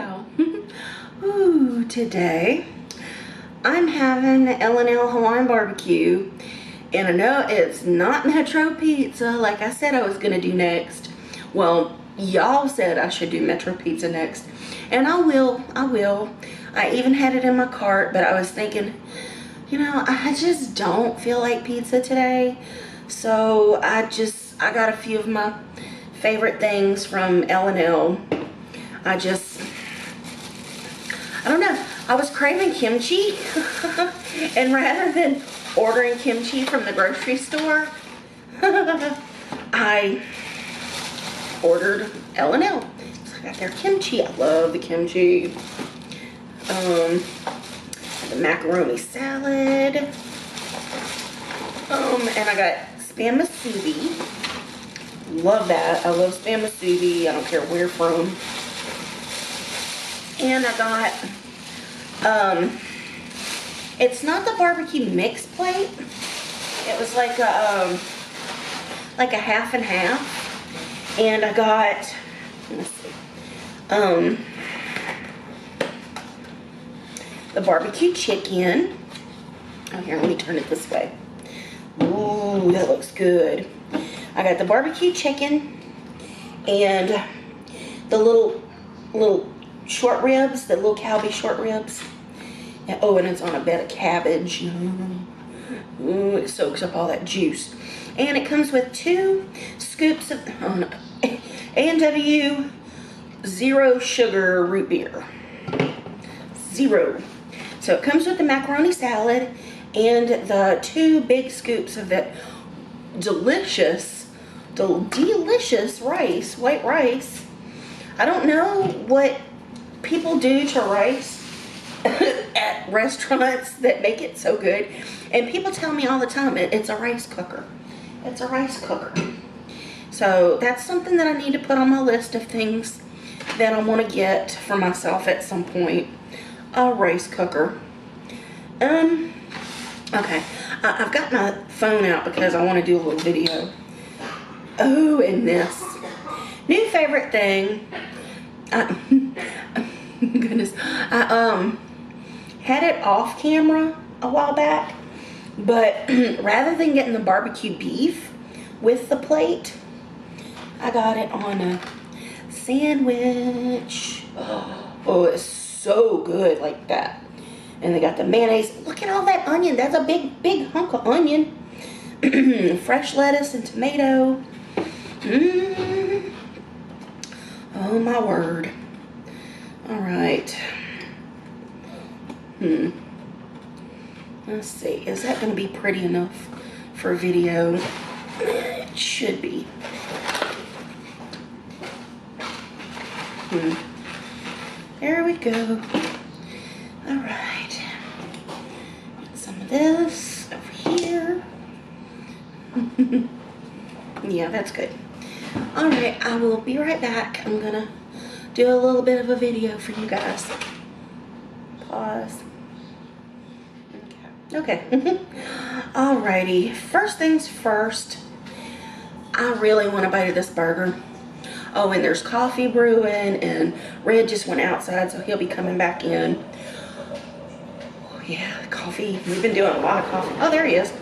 y'all. Ooh, today I'm having the L&L Hawaiian barbecue, and I know it's not Metro Pizza like I said I was gonna do next. Well, y'all said I should do Metro Pizza next, and I will. I even had it in my cart, but I was thinking, you know, I just don't feel like pizza today. So I got a few of my favorite things from L&L. I don't know. I was craving kimchi, and rather than ordering kimchi from the grocery store, I ordered L&L. So I got their kimchi. I love the kimchi. The macaroni salad. And I got spam musubi. Love that. I love spam musubi. I don't care where from. And I got, it's not the barbecue mix plate. It was like a half and half. And I got, let's see, the barbecue chicken. Oh, here, let me turn it this way. Ooh, that looks good. I got the barbecue chicken and the little short ribs, the little Calbee short ribs. And, oh, and it's on a bed of cabbage. Ooh, it soaks up all that juice. And it comes with 2 scoops of A&W zero sugar root beer. Zero. So it comes with the macaroni salad and the 2 big scoops of that delicious rice, white rice. I don't know what people do to rice at restaurants that make it so good. And people tell me all the time, it's a rice cooker. It's a rice cooker. So that's something that I need to put on my list of things that I want to get for myself at some point. A rice cooker. Okay. I've got my phone out because I want to do a little video. Oh, and this new favorite thing. Goodness. I had it off camera a while back, but rather than getting the barbecue beef with the plate, I got it on a sandwich. Oh, it's so good like that. And they got the mayonnaise. Look at all that onion. That's a big hunk of onion. Fresh lettuce and tomato. Oh my word. All right. Let's see. Is that going to be pretty enough for a video? It should be. There we go. All right. Some of this over here. Yeah, that's good. All right, I will be right back. I'm gonna do a little bit of a video for you guys. Pause. Okay. Alrighty. First things first. I really want a bite of this burger. Oh, and there's coffee brewing, and Red just went outside, so he'll be coming back in. Oh, yeah, coffee. We've been doing a lot of coffee. Oh, there he is.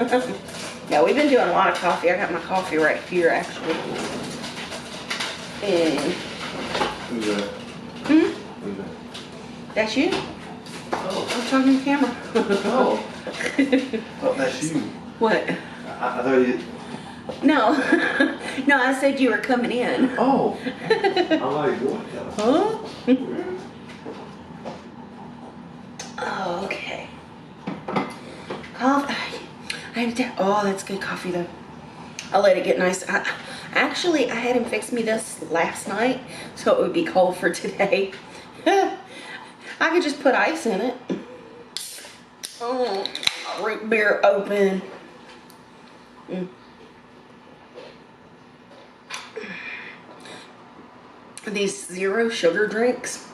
Yeah, we've been doing a lot of coffee. I got my coffee right here, actually. And who's that? Who's that? That's you? Oh. I'm talking to the camera. Oh. Oh, that's you. What? I thought you... No. No, I said you were coming in. Oh. I'm like, what? Huh? Oh, okay. Coffee. Oh, that's good coffee though. I'll let it get nice. Actually, I had him fix me this last night, so it would be cold for today. I could just put ice in it. Oh, root beer open. These zero sugar drinks.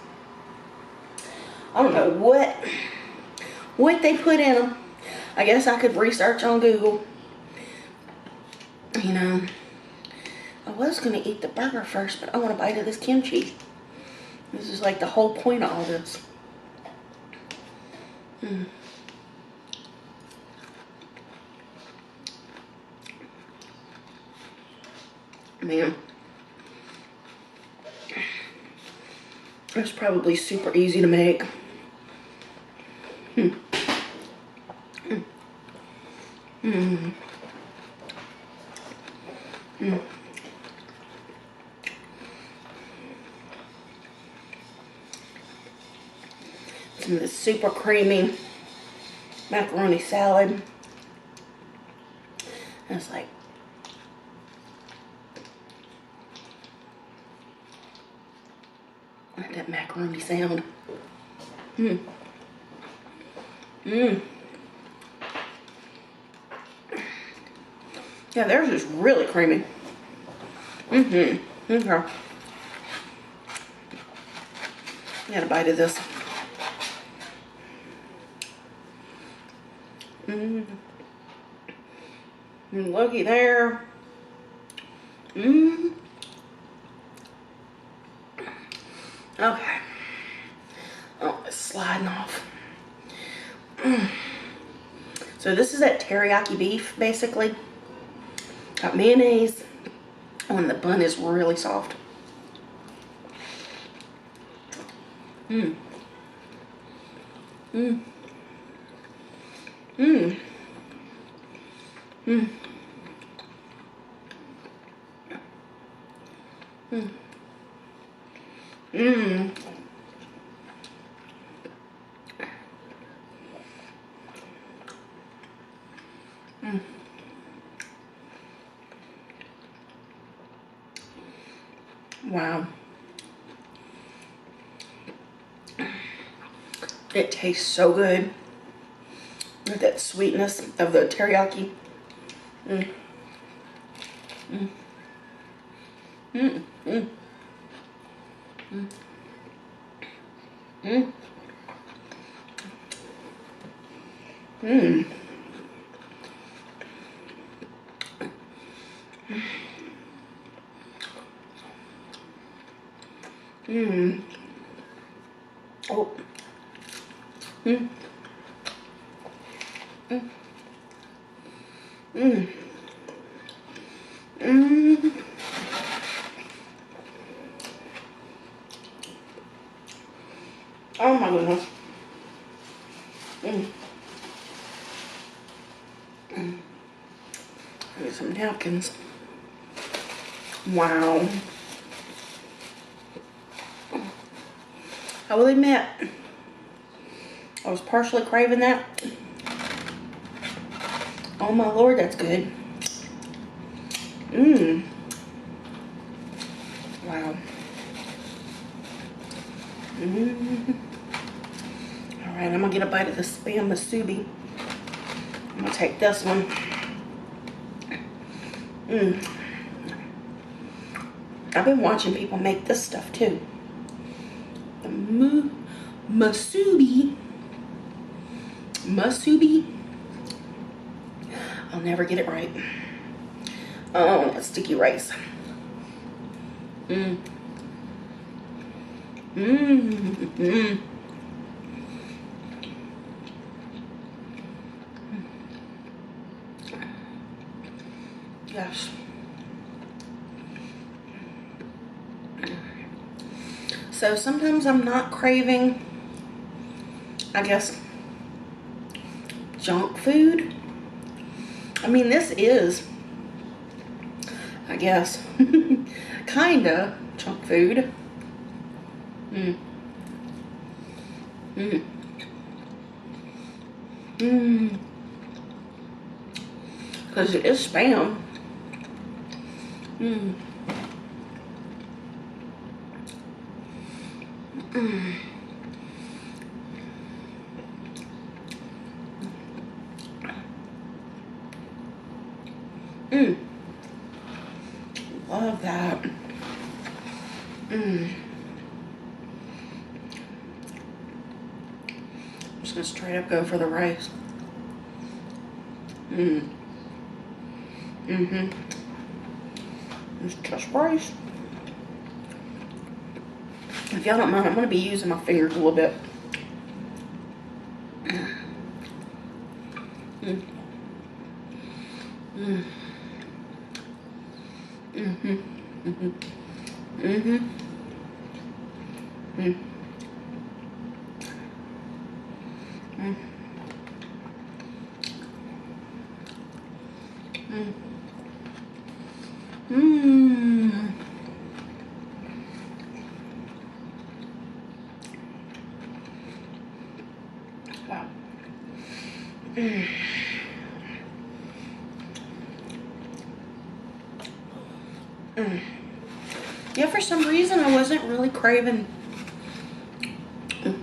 I don't know what they put in them. I guess I could research on Google. You know, I was gonna eat the burger first, but I want a bite of this kimchi. This is like the whole point of all this. Man. It's probably super easy to make. Some of this super creamy macaroni salad. And it's like, like that macaroni sound. Yeah, theirs is really creamy. Okay. Got a bite of this. Looky there. Okay. Oh, it's sliding off. So this is that teriyaki beef, basically. Got mayonnaise. Oh, and the bun is really soft. Mmm. Wow. It tastes so good with that sweetness of the teriyaki. Oh. Oh my goodness. Get some napkins. Wow. I will admit, I was partially craving that. Oh my Lord, that's good. Wow. Alright, I'm gonna get a bite of the spam musubi. I'm gonna take this one. I've been watching people make this stuff too. The musubi. I'll never get it right. Oh, that sticky rice. Yes. So sometimes I'm not craving, I guess, junk food. I mean, this is, I guess, kinda junk food. Because it is spam. Love that. I'm just gonna straight up go for the rice. It's just rice. If y'all don't mind, I'm going to be using my fingers a little bit. Mm. Mm. Mm-hmm. Mm-hmm. Mm-hmm. Mm. Mm. Mm. Mm. Wow. Mm. Mm. Yeah, for some reason I wasn't really craving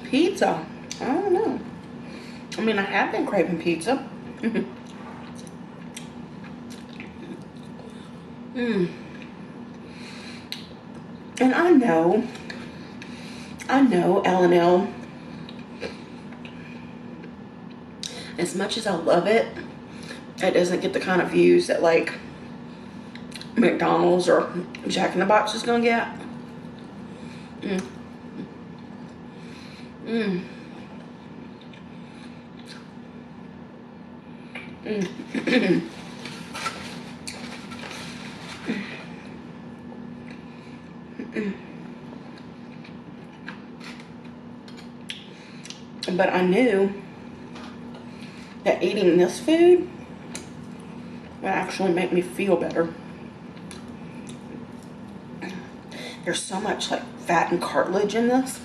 pizza. I don't know. I mean, I have been craving pizza. Mm. And I know L&L, as much as I love it, it doesn't get the kind of views that like McDonald's or Jack in the Box is gonna get. Mm. Mm. Mm. But I knew that eating this food would actually make me feel better. There's so much like fat and cartilage in this.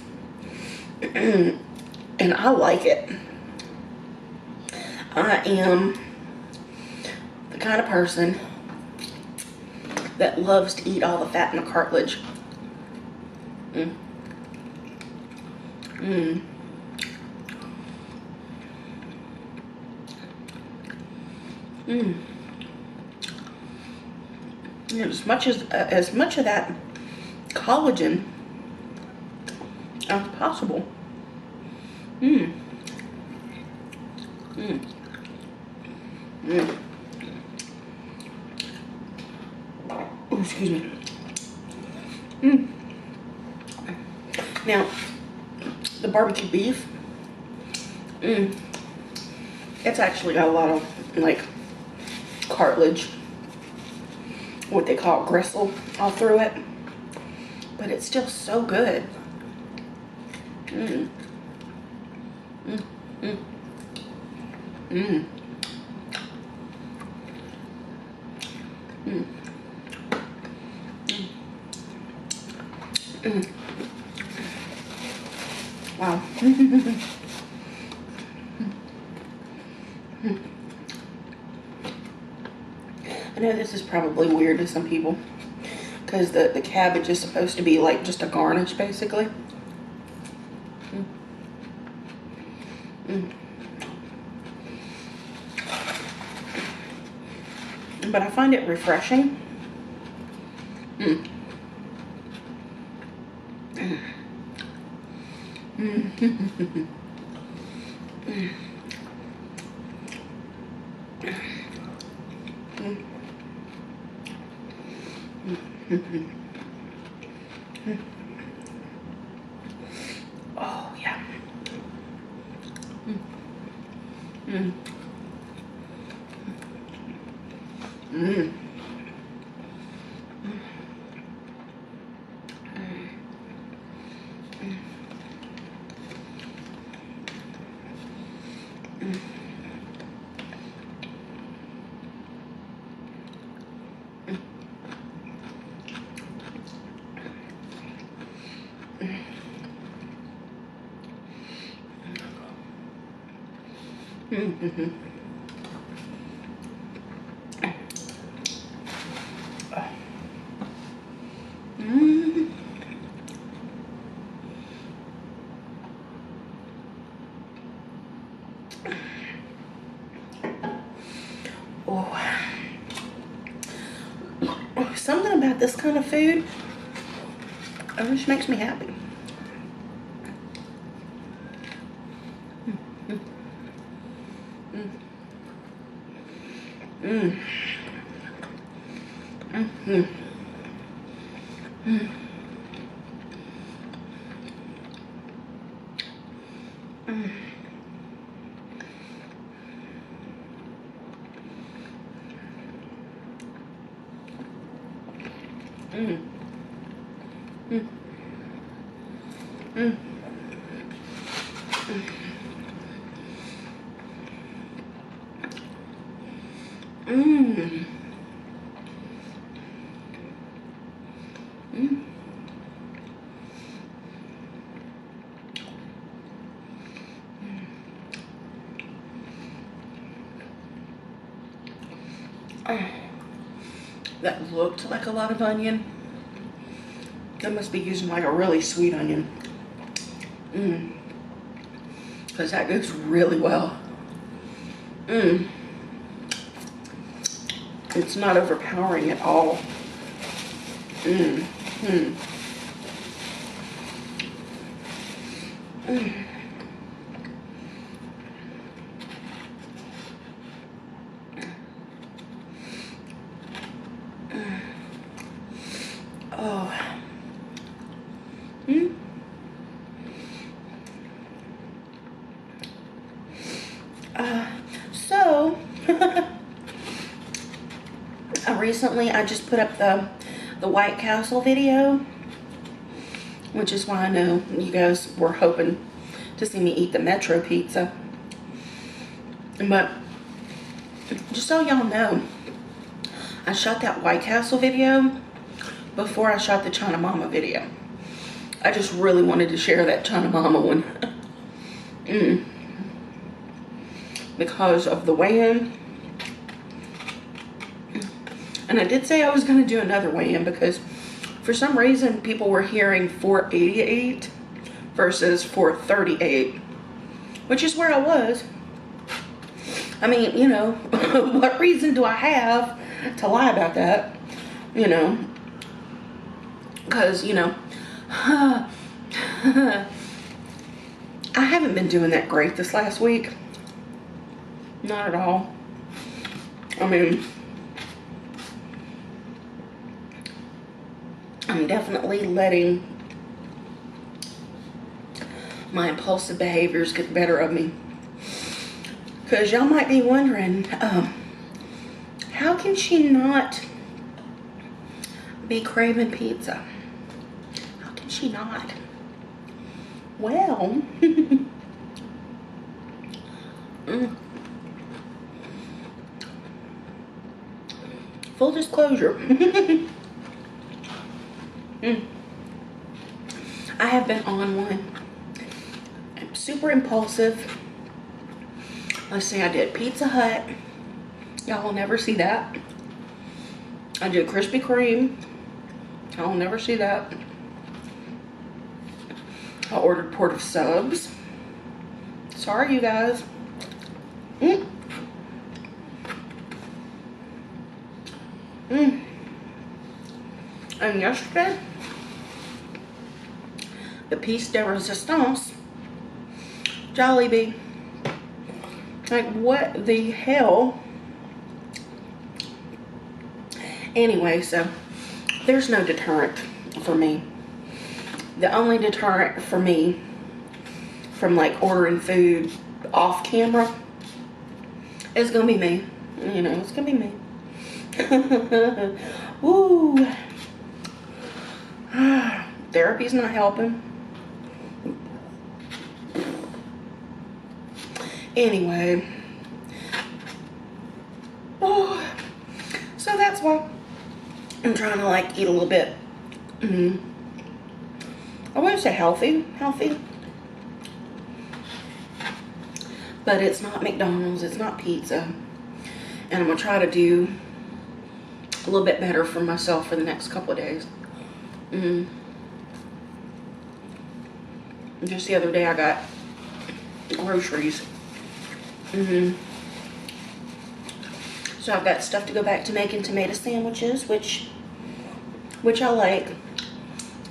And I like it. I am the kind of person that loves to eat all the fat and the cartilage. Mm. Mm. Mm. And as much of that collagen as possible. Mm. Mm. Mm. Oh, excuse me. Mm. Now, the barbecue beef, it's actually got a lot of like cartilage, what they call gristle, all through it, but it's still so good. Mm. Mm. Mm. Mm. Mm. Mm. Wow. I know this is probably weird to some people because the cabbage is supposed to be like just a garnish, basically. Mm. Mm. But I find it refreshing. Mm. Mm. Mm. Mm. Oh, yeah. Mm. Mm. Mm-hmm. Mm. Oh. Something about this kind of food, it just makes me happy. Mm. Mm. Mm. Mm. Mm. Mm. Mm. Mm. That looked like a lot of onion. That must be using like a really sweet onion. Because that goes really well. It's not overpowering at all. Oh. So recently I just put up the White Castle video, which is why I know you guys were hoping to see me eat the Metro pizza. But just so y'all know, I shot that White Castle video before I shot the China Mama video. I just really wanted to share that China Mama one. Because of the weigh-in. And I did say I was going to do another weigh-in because for some reason people were hearing 488 versus 438, which is where I was. I mean, you know, what reason do I have to lie about that? You know, because, you know, I haven't been doing that great this last week. Not at all. I mean, I'm definitely letting my impulsive behaviors get the better of me. Because y'all might be wondering, how can she not be craving pizza? How can she not? Well, full disclosure, I have been on one. I'm super impulsive. Let's see, I did Pizza Hut. Y'all will never see that. I did Krispy Kreme. Y'all will never see that. I ordered Port of Subs. Sorry, you guys. And yesterday, the piece de resistance, Jollibee. Like, what the hell? Anyway, so there's no deterrent for me. The only deterrent for me from like ordering food off camera is gonna be me. You know, it's gonna be me. Woo. Therapy's not helping. Anyway. Oh, so that's why I'm trying to like eat a little bit. I wouldn't say healthy, but it's not McDonald's, it's not pizza, and I'm gonna try to do a little bit better for myself for the next couple of days. Just the other day I got groceries. So I've got stuff to go back to making tomato sandwiches, which I like.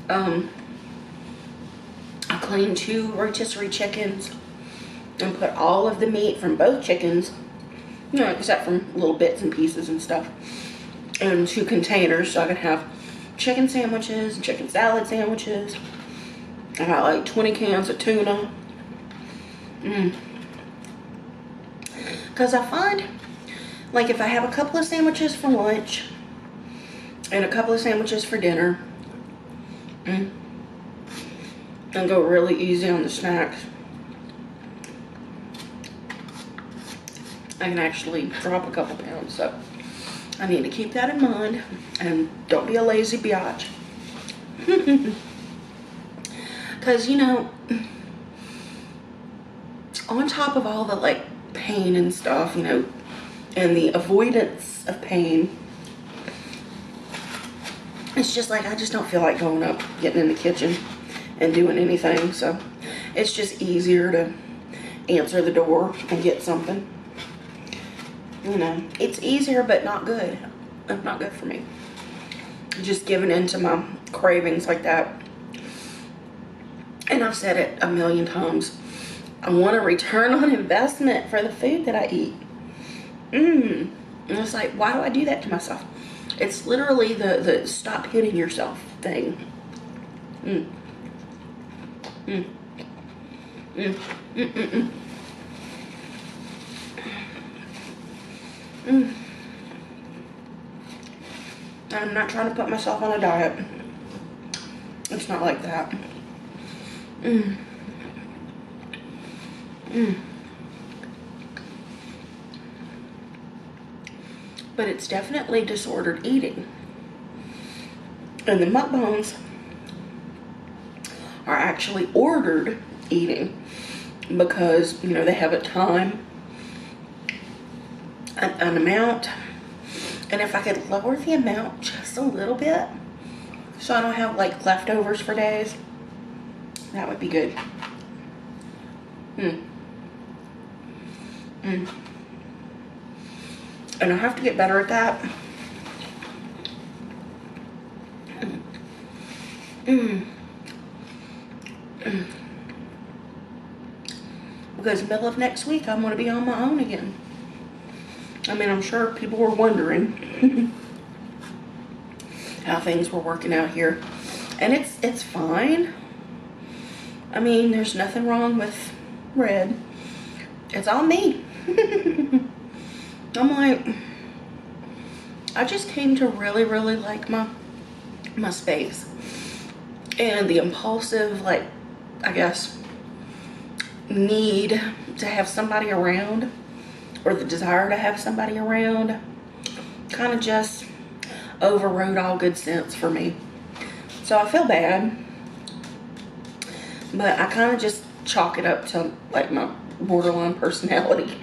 I cleaned 2 rotisserie chickens and put all of the meat from both chickens, you know, except from little bits and pieces and stuff, in 2 containers so I can have chicken sandwiches and chicken salad sandwiches. I got like 20 cans of tuna. Because I find, like, if I have a couple of sandwiches for lunch and a couple of sandwiches for dinner. And go really easy on the snacks. I can actually drop a couple pounds, so I need to keep that in mind. And don't be a lazy biatch. Because, you know, on top of all the, like, pain and stuff, you know, and the avoidance of pain, it's just like, I just don't feel like going up, getting in the kitchen and doing anything. So it's just easier to answer the door and get something. You know, it's easier, but not good. It's not good for me. Just giving in to my cravings like that. And I've said it a million times. I want a return on investment for the food that I eat. And it's like, why do I do that to myself? It's literally the stop hitting yourself thing. I'm not trying to put myself on a diet. It's not like that. But it's definitely disordered eating. And the mukbangs are actually ordered eating because, you know, they have a time, an amount. And if I could lower the amount just a little bit so I don't have like leftovers for days, that would be good. And I have to get better at that. Because middle of next week, I'm going to be on my own again. I mean, I'm sure people were wondering how things were working out here. And it's fine. I mean, there's nothing wrong with Red. It's all me. I'm like, I just came to really, really like my space. And the impulsive, like, I guess, need to have somebody around, or the desire to have somebody around, kind of just overrode all good sense for me. So I feel bad, but I kind of just chalk it up to like my borderline personality.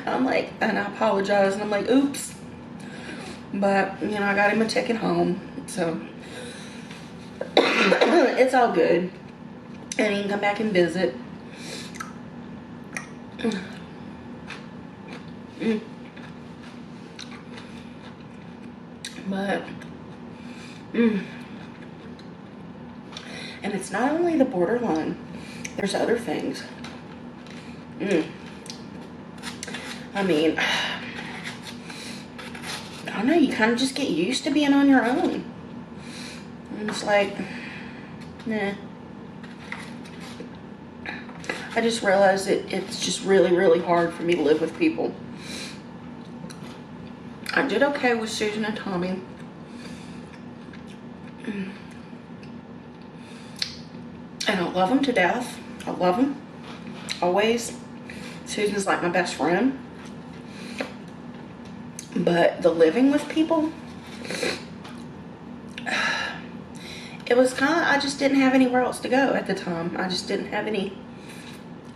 I'm like, and I apologize, and I'm like, oops. But, you know, I got him a ticket home, so it's all good. And he can come back and visit. But, and it's not only the borderline, there's other things. I mean, I don't know, you kind of just get used to being on your own. And it's like, nah. I just realized it's just really, really hard for me to live with people. I did okay with Susan and Tommy. And I love them to death. I love them. Always. Susan's like my best friend. But the living with people, it was kind of, I just didn't have anywhere else to go at the time. I just didn't have any.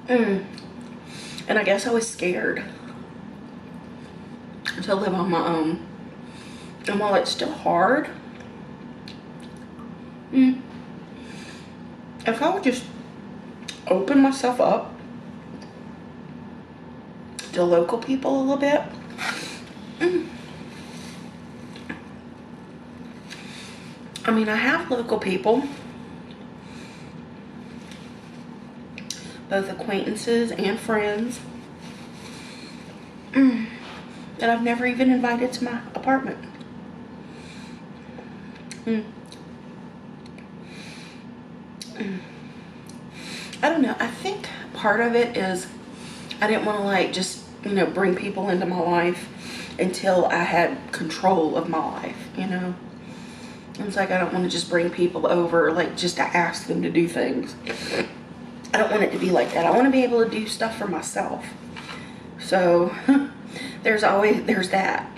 And I guess I was scared to live on my own. And while it's still hard, if I would just open myself up to local people a little bit, I mean, I have local people, both acquaintances and friends, that I've never even invited to my apartment. I don't know. I think part of it is I didn't want to like just, you know, bring people into my life until I had control of my life. you know. It's like I don't want to just bring people over, like, just to ask them to do things. I don't want it to be like that. I want to be able to do stuff for myself. So, there's that.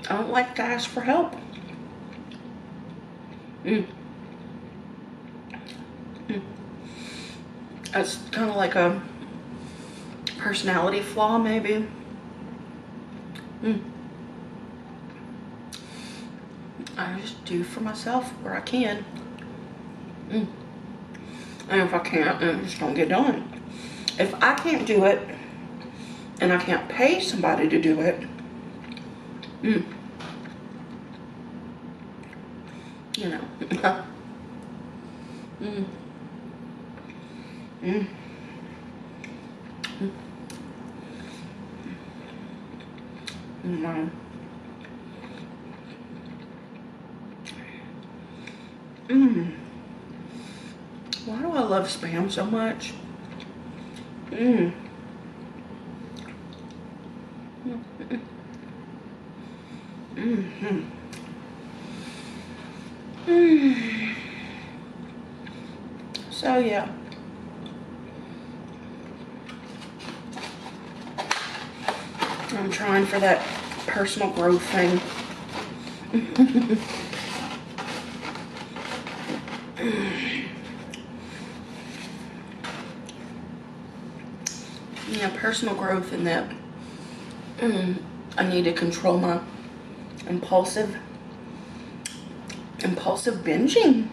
I don't like to ask for help. That's kind of like a personality flaw, maybe. I just do for myself where I can. And if I can't, then it just don't get done. If I can't do it, and I can't pay somebody to do it, you know. Why do I love Spam so much? So yeah. I'm trying for that personal growth thing. Yeah, personal growth in that I need to control my impulsive binging.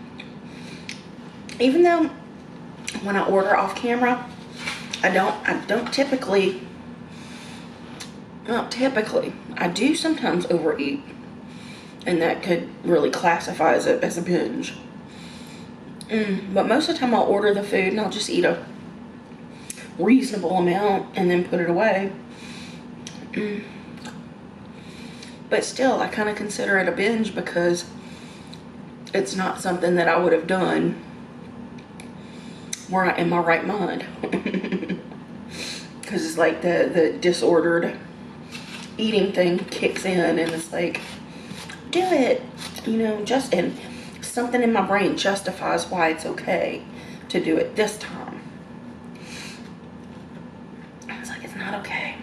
Even though when I order off camera, I don't typically, not typically, I do sometimes overeat, and that could really classify as a binge. But most of the time I'll order the food and I'll just eat a reasonable amount and then put it away. But still, I kind of consider it a binge because it's not something that I would have done were I in my right mind. Because it's like the disordered eating thing kicks in, and it's like, do it, you know, and something in my brain justifies why it's okay to do it this time. It's like, it's not okay.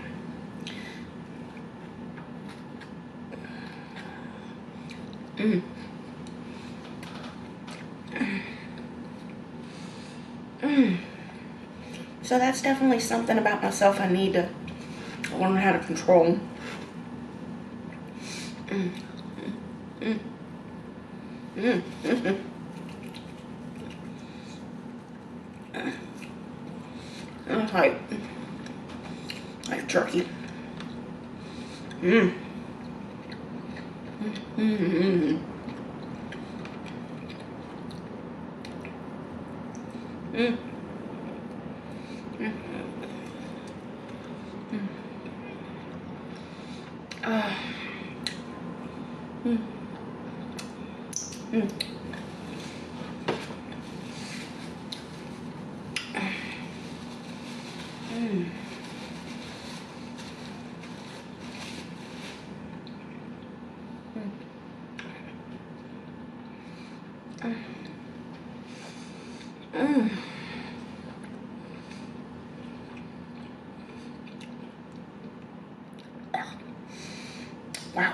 So that's definitely something about myself I need to learn how to control. Like jerky. Wow.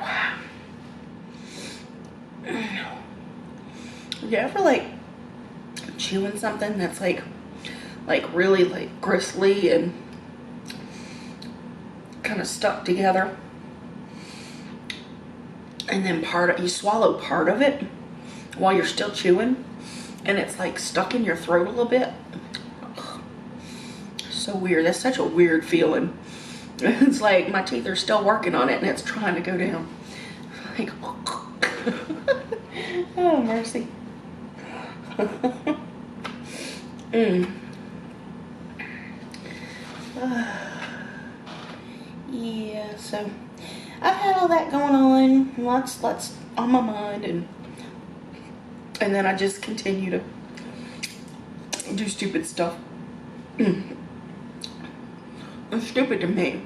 You ever like chewing something that's like really like gristly and kind of stuck together, and then you swallow part of it while you're still chewing, and it's like stuck in your throat a little bit? So weird. That's such a weird feeling. It's like my teeth are still working on it and it's trying to go down. Like, oh mercy. Yeah, so I've had all that going on, lots on my mind, and then I just continue to do stupid stuff. It's stupid to me.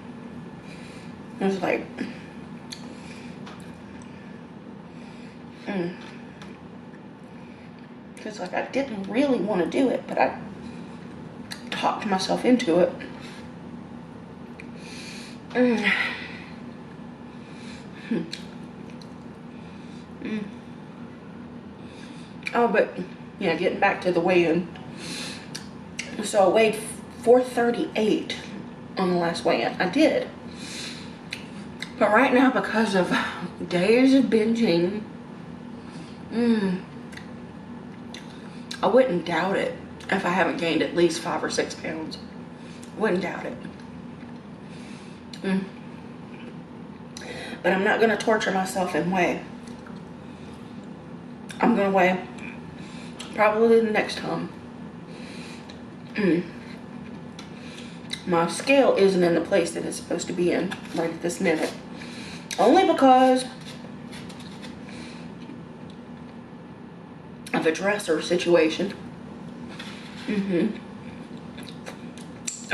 It was like, it's like I didn't really want to do it, but I talked myself into it. Oh, but yeah, getting back to the weigh-in. So I weighed 438 on the last weigh-in. I did. But right now, because of days of binging, I wouldn't doubt it if I haven't gained at least 5 or 6 pounds. Wouldn't doubt it. But I'm not going to torture myself and weigh. I'm going to weigh probably the next time. My scale isn't in the place that it's supposed to be in right at this minute. Only because of a dresser situation. I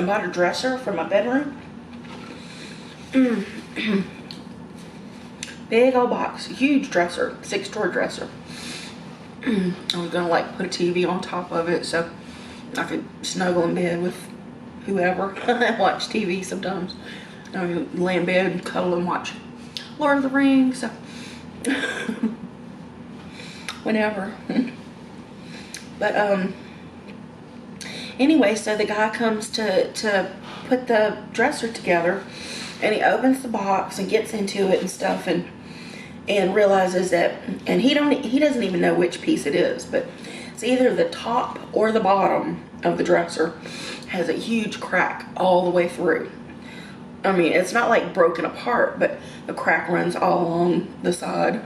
bought a dresser for my bedroom. Big old box, huge dresser, 6-drawer dresser. I was gonna like put a TV on top of it so I could snuggle in bed with whoever. I watch TV sometimes. I mean, lay in bed and cuddle and watch Lord of the Rings. So whenever. But anyway, so the guy comes to put the dresser together, and he opens the box and gets into it and stuff, and realizes that, and he doesn't even know which piece it is, but it's either the top or the bottom of the dresser has a huge crack all the way through. I mean, it's not like broken apart, but the crack runs all along the side.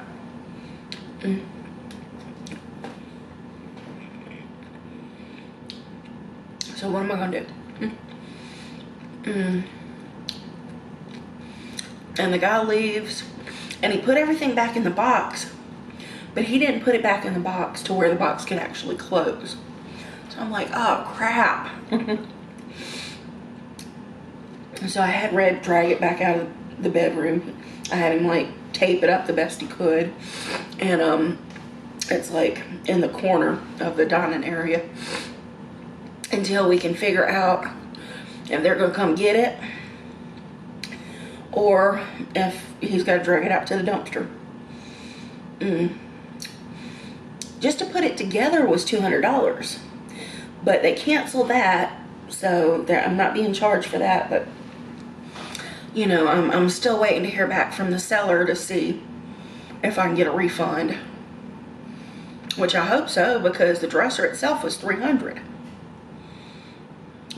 So what am I gonna do? And the guy leaves, and he put everything back in the box, but he didn't put it back in the box to where the box could actually close. So I'm like, oh crap. So I had Red drag it back out of the bedroom. I had him like tape it up the best he could, and it's like in the corner of the dining area until we can figure out if they're gonna come get it or if he's got to drag it out to the dumpster. Just to put it together was $200, but they canceled that, so I'm not being charged for that. But you know, I'm still waiting to hear back from the seller to see if I can get a refund, which I hope so, because the dresser itself was $300.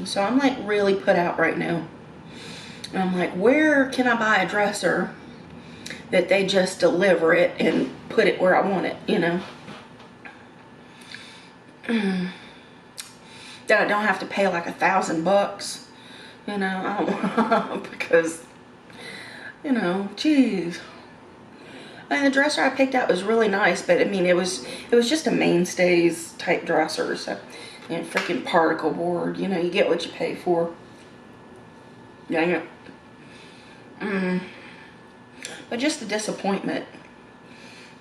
So I'm like really put out right now. And I'm like, where can I buy a dresser that they just deliver it and put it where I want it, you know? That I don't have to pay like $1,000, you know? I don't because, you know, geez. I mean, the dresser I picked out was really nice, but I mean, it was just a mainstays type dresser, so, you know, freaking particle board, you know, you get what you pay for. Dang it. But just the disappointment.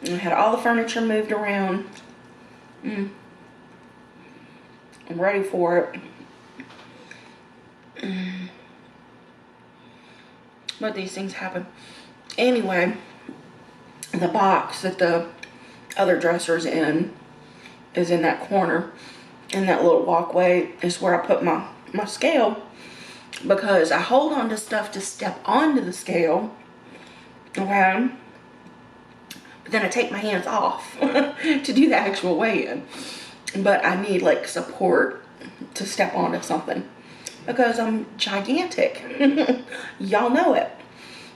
I had all the furniture moved around. I'm ready for it. But these things happen. Anyway, the box that the other dresser's in is in that corner. And that little walkway is where I put my scale, because I hold on to stuff to step onto the scale, okay? But then I take my hands off to do the actual weigh-in. But I need like support to step onto something because I'm gigantic. Y'all know it.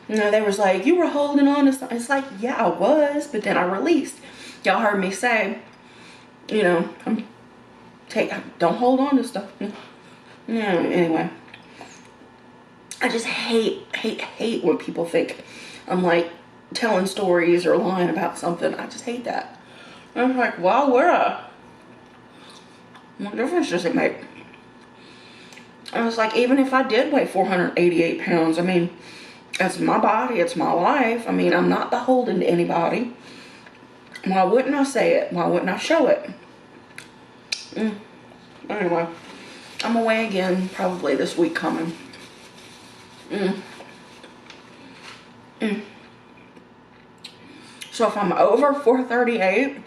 You know, they was like, you were holding on to something. It's like, yeah, I was, but then I released. Y'all heard me say, you know, don't hold on to stuff. Yeah, anyway. I just hate when people think I'm like telling stories or lying about something. I just hate that. And I'm like, wow, what difference does it make? I was like, even if I did weigh 488 pounds, I mean, It's my body, it's my life. I mean, I'm not beholden to anybody. Why wouldn't I say it? Why wouldn't I show it? Anyway, I'm away again probably this week coming. So if I'm over 438,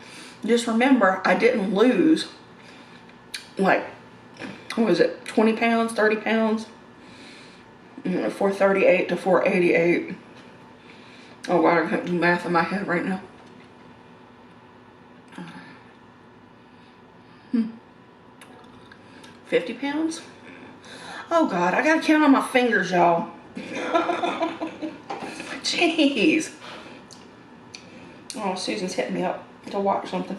just remember I didn't lose like, what was it, 20 pounds, 30 pounds? 438 to 488. Oh wow, I can't do math in my head right now. 50 pounds? Oh God, I gotta count on my fingers, y'all. Jeez. Oh, Susan's hitting me up to watch something.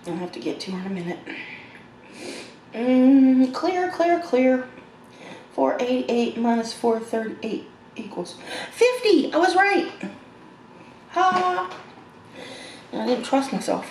I'll have to get to her in a minute. Clear. 488 minus 438 equals 50. I was right. Ha. I didn't trust myself.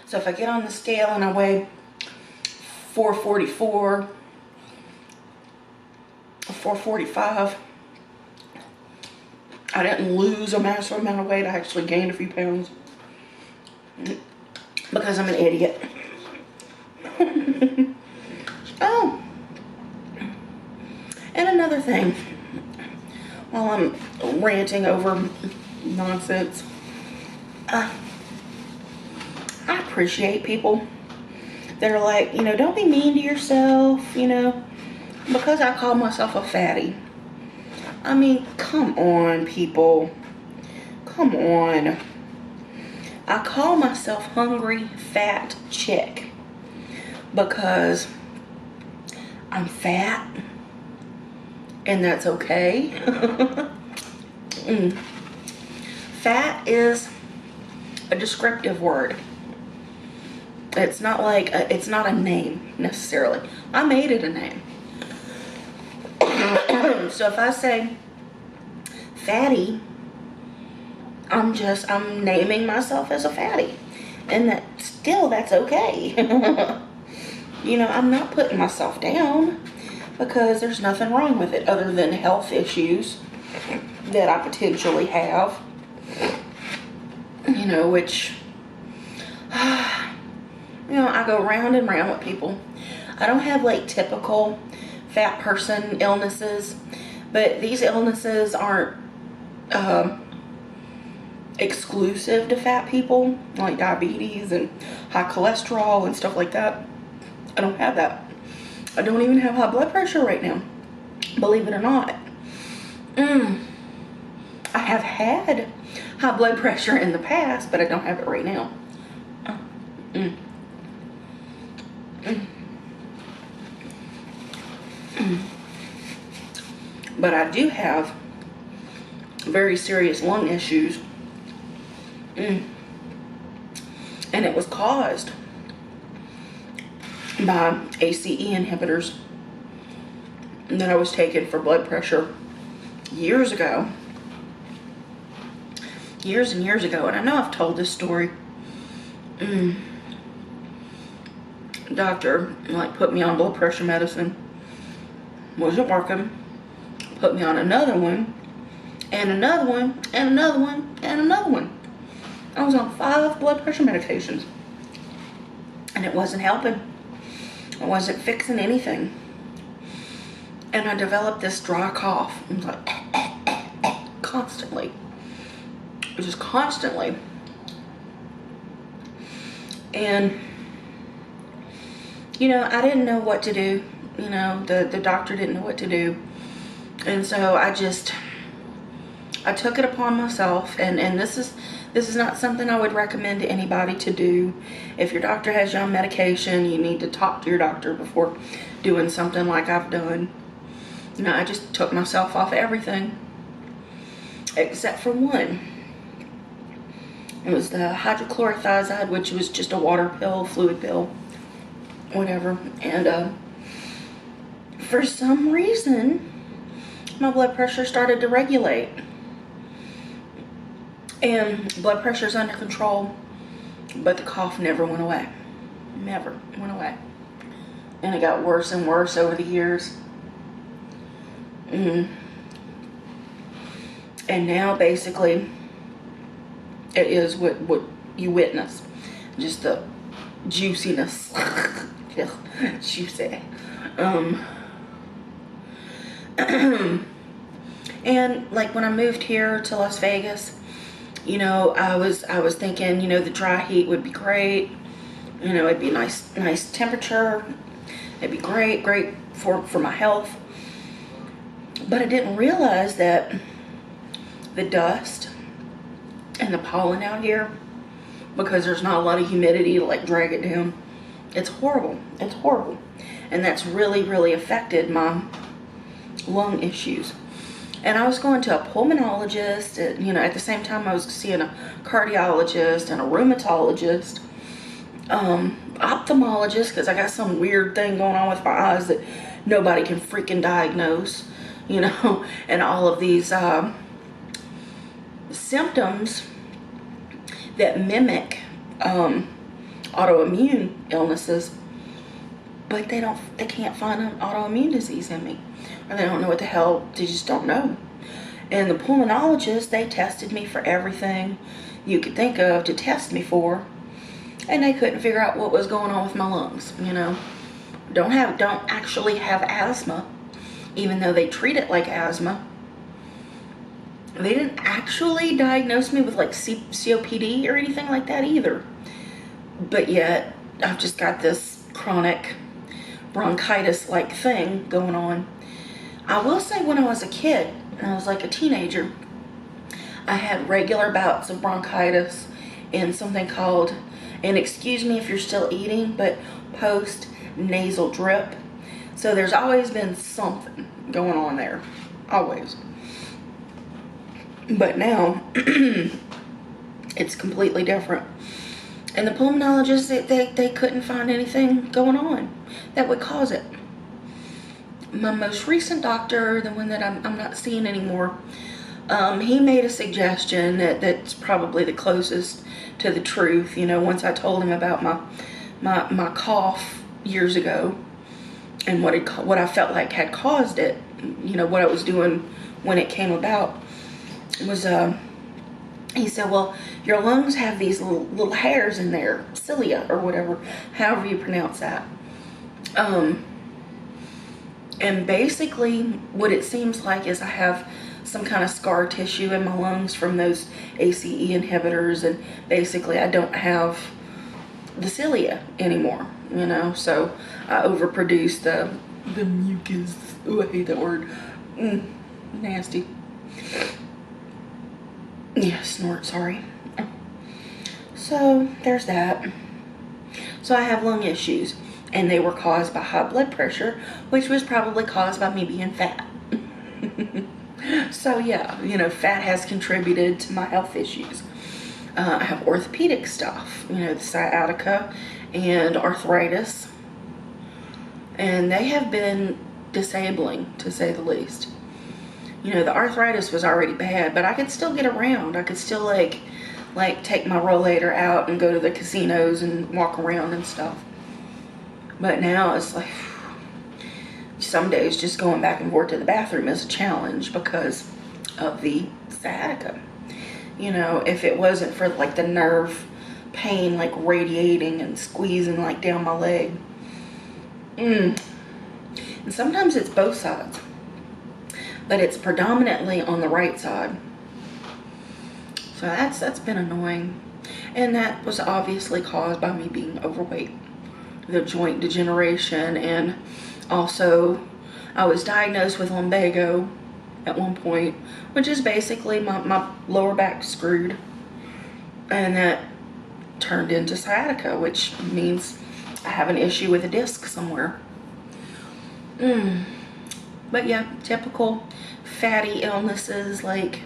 So if I get on the scale and I weigh 444 or 445, I didn't lose a massive amount of weight. I actually gained a few pounds because I'm an idiot. Oh, and another thing, while I'm ranting over nonsense, I appreciate people that are like, you know, don't be mean to yourself, you know, because I call myself a fatty. I mean, come on, people. Come on. I call myself hungry, fat chick because I'm fat and that's okay. Fat is a descriptive word. It's not like it's not a name necessarily. I made it a name. So if I say fatty, I'm naming myself as a fatty, and that's okay. You know, I'm not putting myself down because there's nothing wrong with it other than health issues that I potentially have. You know, which, you know, I go round and round with people. I don't have like typical fat person illnesses, but these illnesses aren't exclusive to fat people, like diabetes and high cholesterol and stuff like that. I don't have that. I don't even have high blood pressure right now, believe it or not. I have had high blood pressure in the past, but I don't have it right now. But I do have very serious lung issues. And it was caused by ACE inhibitors that I was taking for blood pressure years ago. Years and years ago. And I know I've told this story. Doctor like put me on blood pressure medicine. Wasn't working. Put me on another one. And another one. And another one. And another one. I was on 5 blood pressure medications. And it wasn't helping. It wasn't fixing anything. And I developed this dry cough. I was like, constantly. Just constantly. And, you know, I didn't know what to do. You know, the doctor didn't know what to do. And so I took it upon myself. And this is not something I would recommend to anybody to do. If your doctor has you on medication, you need to talk to your doctor before doing something like I've done. You know, I just took myself off everything except for one. It was the hydrochlorothiazide, which was just a water pill, fluid pill, whatever. And for some reason, my blood pressure started to regulate. And blood pressure's under control, but the cough never went away. Never went away. And it got worse and worse over the years. And now basically it is what you witness. Just the juiciness. Juicy. And like when I moved here to Las Vegas, you know, I was thinking, you know, the dry heat would be great. You know, it'd be nice temperature. It'd be great for my health. But I didn't realize that the dust and the pollen out here, because there's not a lot of humidity to like drag it down, it's horrible. It's horrible. And that's really, really affected my lung issues. And I was going to a pulmonologist, you know, at the same time I was seeing a cardiologist and a rheumatologist, ophthalmologist, because I got some weird thing going on with my eyes that nobody can freaking diagnose, you know, and all of these symptoms that mimic autoimmune illnesses, but they can't find an autoimmune disease in me. Or they don't know what the hell, they just don't know. And the pulmonologist, they tested me for everything you could think of to test me for, and they couldn't figure out what was going on with my lungs, you know. Don't actually have asthma, even though they treat it like asthma. They didn't actually diagnose me with like COPD or anything like that either. But yet, I've just got this chronic bronchitis-like thing going on. I will say when I was a kid, and I was like a teenager, I had regular bouts of bronchitis and something called, and excuse me if you're still eating, but post-nasal drip. So there's always been something going on there, always. But now, it's completely different. And the pulmonologists, they couldn't find anything going on that would cause it. My most recent doctor, the one that I'm not seeing anymore, he made a suggestion that's probably the closest to the truth. You know, once I told him about my cough years ago and what I felt like had caused it, you know, what I was doing when it came about, was he said, well, your lungs have these little hairs in there, cilia or whatever, however you pronounce that. And basically what it seems like is I have some kind of scar tissue in my lungs from those ACE inhibitors, and basically I don't have the cilia anymore, you know, so I overproduce the mucus. Ooh, I hate that word. Nasty. Yeah, snort, sorry. So there's that. So I have lung issues, and they were caused by high blood pressure, which was probably caused by me being fat. So yeah, you know, fat has contributed to my health issues. I have orthopedic stuff, you know, the sciatica and arthritis, and they have been disabling, to say the least. You know, the arthritis was already bad, but I could still get around. I could still like take my rollator out and go to the casinos and walk around and stuff. But now it's like, some days just going back and forth to the bathroom is a challenge because of the sciatica. You know, if it wasn't for like the nerve pain, like radiating and squeezing like down my leg. And sometimes it's both sides, but it's predominantly on the right side. So that's been annoying. And that was obviously caused by me being overweight. The joint degeneration, and also I was diagnosed with lumbago at one point, which is basically my lower back screwed, and that turned into sciatica, which means I have an issue with a disc somewhere. But yeah, typical fatty illnesses like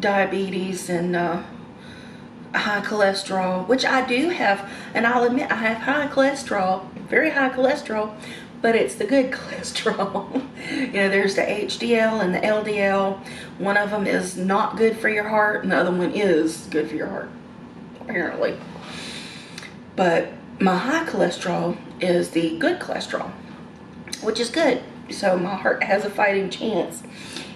diabetes and high cholesterol, which I do have, and I'll admit I have high cholesterol, very high cholesterol, but it's the good cholesterol. You know, there's the HDL and the LDL. One of them is not good for your heart, and the other one is good for your heart, apparently. But my high cholesterol is the good cholesterol, which is good. So my heart has a fighting chance,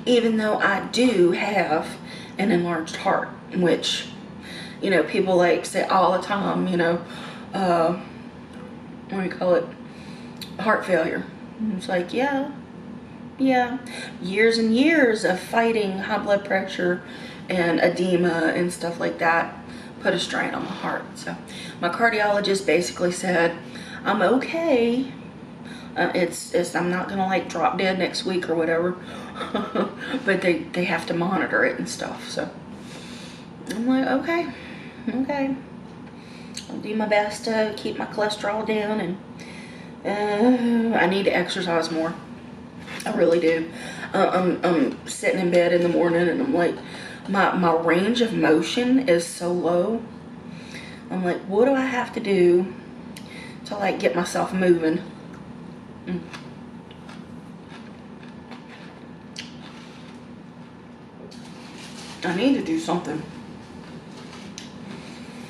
even though I do have an enlarged heart, which, you know, people like say all the time, you know, what do you call it? Heart failure. And it's like, yeah. Years and years of fighting high blood pressure and edema and stuff like that put a strain on my heart. So my cardiologist basically said, I'm okay. I'm not gonna like drop dead next week or whatever. But they have to monitor it and stuff. So I'm like, okay. I'll do my best to keep my cholesterol down, and I need to exercise more. I really do. I'm sitting in bed in the morning and I'm like, my range of motion is so low. I'm like, what do I have to do to like get myself moving? I need to do something.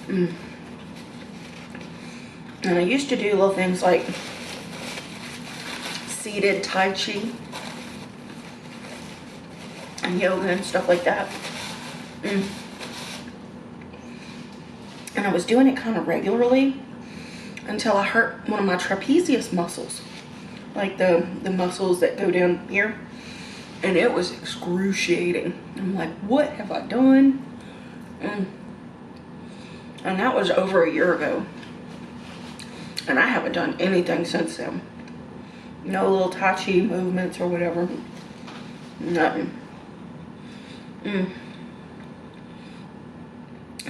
And I used to do little things like seated Tai Chi and yoga and stuff like that. And I was doing it kind of regularly until I hurt one of my trapezius muscles, like the muscles that go down here, and it was excruciating. I'm like, what have I done? And that was over a year ago, and I haven't done anything since then. No little Tai Chi movements or whatever. Nothing.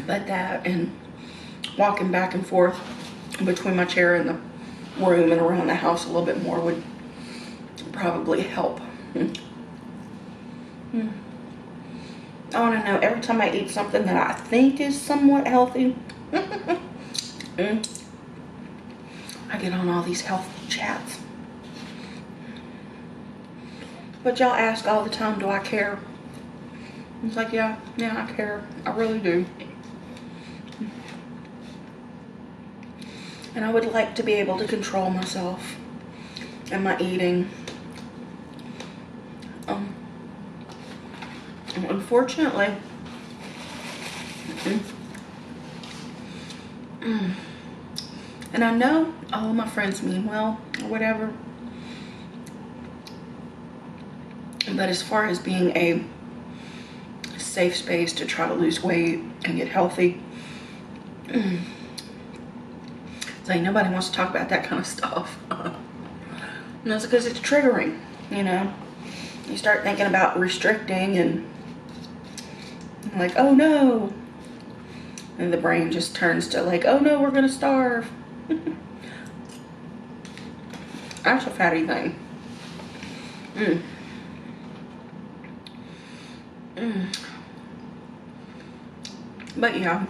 But that and walking back and forth between my chair and the room and around the house a little bit more would probably help. I want to know, every time I eat something that I think is somewhat healthy, I get on all these health chats. But y'all ask all the time, do I care? It's like, yeah, I care. I really do. And I would like to be able to control myself and my eating. Unfortunately, and I know all of my friends mean well or whatever, but as far as being a safe space to try to lose weight and get healthy, it's like nobody wants to talk about that kind of stuff. And that's because it's triggering, you know. You start thinking about restricting and like, oh no, and the brain just turns to like, oh no, we're gonna starve. That's a fatty thing. But yeah,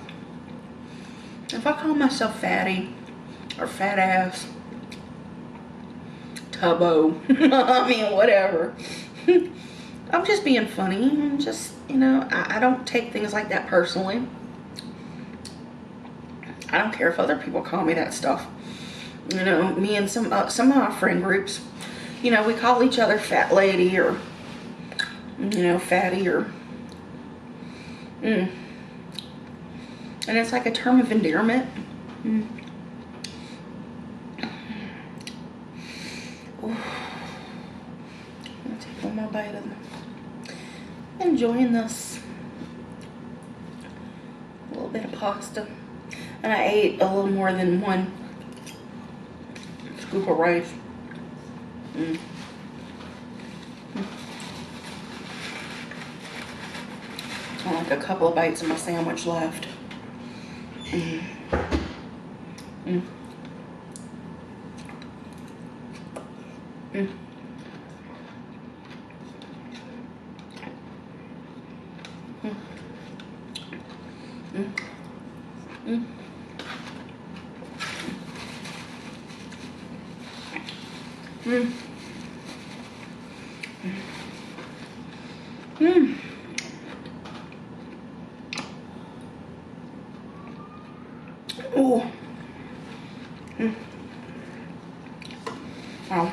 if I call myself fatty or fat ass, tubbo, I mean, whatever. I'm just being funny. I'm just, you know, I don't take things like that personally. I don't care if other people call me that stuff. You know, me and some of my friend groups, you know, we call each other fat lady or, you know, fatty or, and it's like a term of endearment. I'll take one more bite of them. Enjoying this. A little bit of pasta. And I ate a little more than one scoop of rice. I like a couple of bites of my sandwich left. Oh. Wow.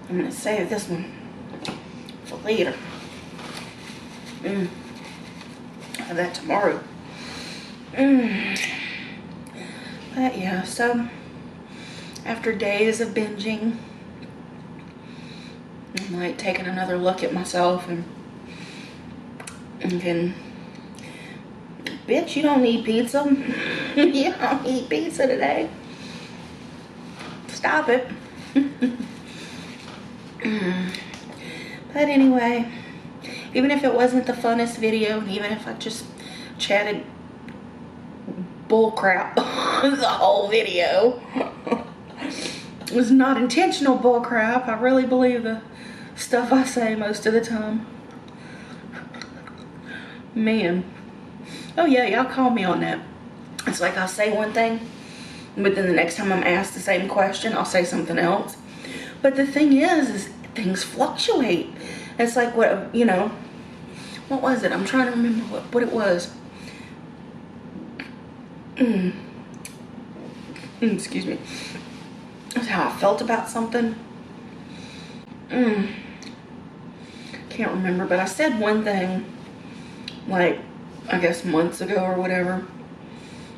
I'm gonna save this one for later. Have that tomorrow. But yeah, so after days of binging, I'm like taking another look at myself and thinking, bitch, you don't need pizza. You don't eat pizza today. Stop it. But anyway, even if it wasn't the funnest video, and even if I just chatted bull crap the whole video, it was not intentional bull crap. I really believe the stuff I say most of the time. Man. Oh yeah, y'all call me on that. It's like I'll say one thing, but then the next time I'm asked the same question, I'll say something else. But the thing is things fluctuate. It's like what, you know, what was it? I'm trying to remember what it was. Excuse me. That's how I felt about something. Can't remember, but I said one thing, like, I guess months ago or whatever,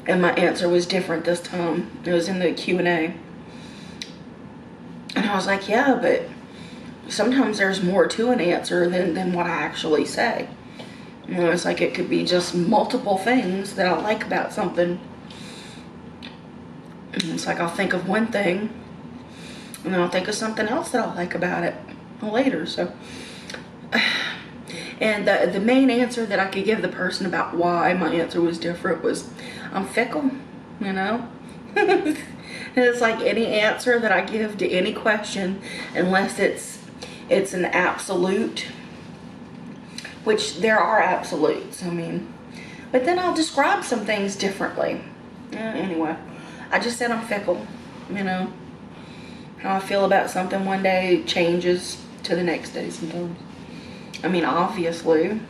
and my answer was different this time. It was in the Q&A. And I was like, yeah, but sometimes there's more to an answer than what I actually say. You know, it's like it could be just multiple things that I like about something. And it's like I'll think of one thing, and then I'll think of something else that I like about it later. So, and the main answer that I could give the person about why my answer was different was, I'm fickle, you know? It's like any answer that I give to any question, unless it's an absolute, which there are absolutes, I mean, but then I'll describe some things differently. Anyway, I just said I'm fickle, you know? How I feel about something one day changes to the next day sometimes. I mean, obviously,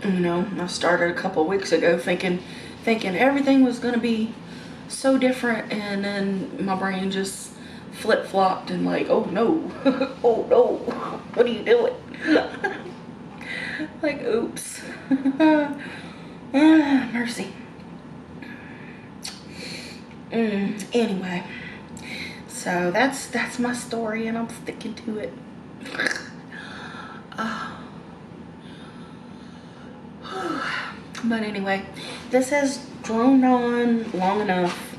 you know, I started a couple weeks ago thinking everything was gonna be so different, and then my brain just flip-flopped and like, oh no, oh no, what are you doing? Like, oops. Mercy. Anyway, so that's my story, and I'm sticking to it. But anyway, this has droned on long enough,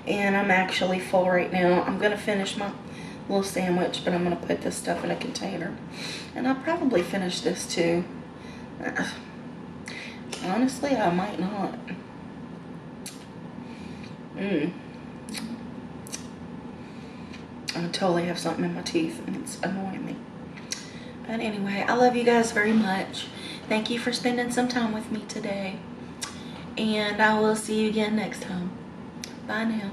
and I'm actually full right now. I'm gonna finish my little sandwich, but I'm gonna put this stuff in a container, and I'll probably finish this too. Honestly, I might not. I totally have something in my teeth, and it's annoying me. But anyway, I love you guys very much. Thank you for spending some time with me today, and I will see you again next time. Bye now.